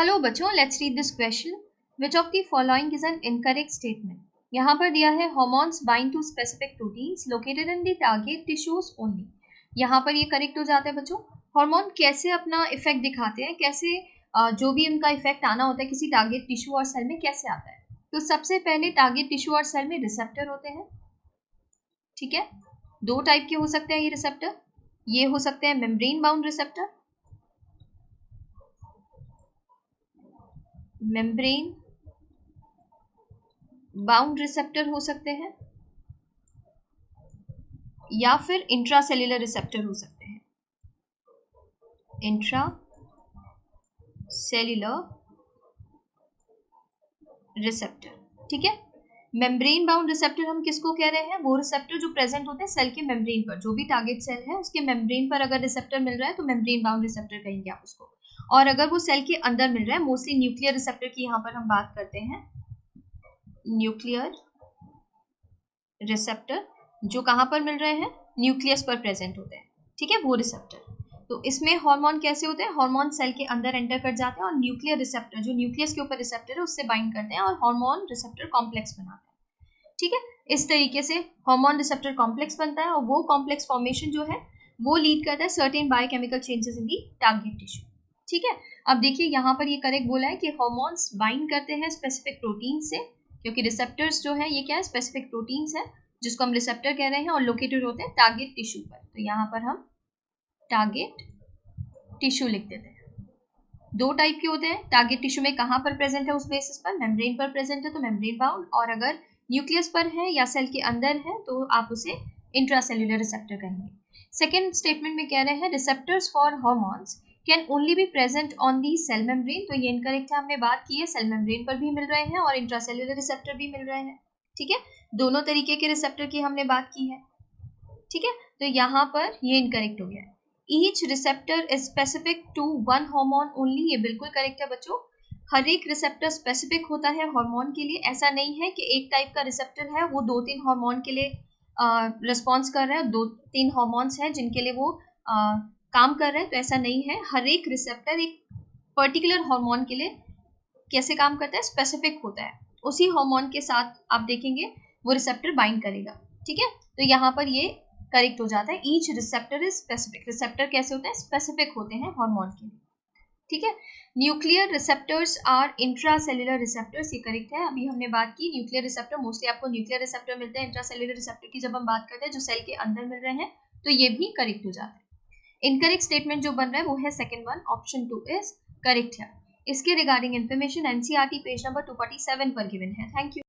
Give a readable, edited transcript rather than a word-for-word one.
Hello बच्चों, let's read this question. Which of the following is an incorrect statement. यहाँ पर दिया है hormones bind to specific proteins located in the target tissues only. यहाँ पर ये करेक्ट हो जाता है बच्चों. हार्मोन कैसे अपना इफेक्ट दिखाते हैं, कैसे जो भी उनका इफेक्ट आना होता है किसी टारगेट टिश्यू और सेल में कैसे आता है. तो सबसे पहले टारगेट टिश्यू और सेल में रिसेप्टर होते हैं. ठीक है, दो टाइप के हो सकते हैं ये रिसेप्टर. ये हो सकते हैं membrane bound receptor, membrane bound receptor हो सकते हैं, या फिर इंट्रासेल्युलर रिसेप्टर हो सकते हैं. Intracellular receptor. ठीक है, मेम्ब्रेन बाउंड रिसेप्टर हम किसको कह रहे हैं? वो रिसेप्टर जो प्रेजेंट होते हैं सेल के मेम्ब्रेन पर. जो भी टारगेट सेल है उसके मेम्ब्रेन पर अगर रिसेप्टर मिल रहा है तो मेम्ब्रेन बाउंड रिसेप्टर कहेंगे आप उसको. और अगर वो सेल के अंदर मिल रहा है, मोस्टली न्यूक्लियर रिसेप्टर की यहाँ पर हम बात करते हैं. न्यूक्लियर रिसेप्टर जो कहाँ पर मिल रहे हैं? न्यूक्लियस पर प्रेजेंट होते हैं. ठीक है, वो रिसेप्टर. तो इसमें हार्मोन कैसे होते हैं? हार्मोन सेल के अंदर एंटर कर जाते हैं और न्यूक्लियर रिसेप्टर जो न्यूक्लियस के ऊपर रिसेप्टर है उससे बाइंड करते हैं और हार्मोन रिसेप्टर कॉम्प्लेक्स बनाते हैं. ठीक है, इस तरीके से हार्मोन रिसेप्टर कॉम्प्लेक्स बनता है और वो कॉम्प्लेक्स फॉर्मेशन जो है वो लीड करता है certain biochemical changes in the target tissue. ठीक है, अब देखिए यहाँ पर ये करेक्ट बोला है कि हार्मोन्स बाइंड करते हैं स्पेसिफिक प्रोटीन से, क्योंकि रिसेप्टर्स जो है ये क्या है? स्पेसिफिक प्रोटीन्स है जिसको हम रिसेप्टर कह रहे हैं और लोकेटेड होते हैं टारगेट टिश्यू पर. तो यहाँ पर हम टारगेट टिश्यू लिख देते हैं. दो टाइप के होते हैं. टारगेट टिश्यू में कहाँ पर प्रेजेंट है? उस बेसिस पर मेम्ब्रेन पर प्रेजेंट है तो मेम्ब्रेन बाउंड, और अगर न्यूक्लियस पर है या सेल के अंदर है तो आप उसे इंट्रासेल्युलर रिसेप्टर कहेंगे. सेकेंड स्टेटमेंट में कह रहे हैं receptors for hormones can only be present on the cell membrane. तो ये इनकरेक्ट है, हमने बात की है सेल मेम्ब्रेन पर भी मिल रहे हैं और इंट्रासेल्युलर रिसेप्टर भी मिल रहे हैं. ठीक है, दोनों तरीके के रिसेप्टर की हमने बात की है. ठीक है, तो यहाँ पर ये इनकरेक्ट हो गया है. Each receptor is specific to one hormone only. ये बिल्कुल करेक्ट है बच्चों. हर एक रिसेप्टर स्पेसिफिक होता है हार्मोन के लिए. ऐसा नहीं है कि एक टाइप का रिसेप्टर है वो दो तीन हार्मोन के लिए रिस्पॉन्स कर रहा है, दो तीन हार्मोन्स हैं जिनके लिए वो काम कर रहे हैं. तो ऐसा नहीं है. हर एक रिसेप्टर एक पर्टिकुलर हार्मोन के लिए कैसे काम करता है? स्पेसिफिक होता है. उसी हार्मोन के साथ आप देखेंगे वो रिसेप्टर बाइंड करेगा. ठीक है, तो यहाँ पर ये करेक्ट हो जाता है. Each receptor is specific. Receptor कैसे होते हैं? स्पेसिफिक होते हैं हार्मोन के लिए. ठीक है, nuclear receptors are intracellular receptors. ये करेक्ट है. अभी हमने बात की न्यूक्लियर रिसेप्टर, मोस्टली आपको न्यूक्लियर रिसेप्टर मिलते हैं. इंट्रासेल्युलर रिसेप्टर की जब हम बात करते हैं जो सेल के अंदर मिल रहे हैं तो ये भी करेक्ट हो जाता है. इनकरेक्ट स्टेटमेंट जो बन रहा है वो है second one, option 2 is correct है. इसके regarding information NCERT page number 247 पर गिवन है. Thank you.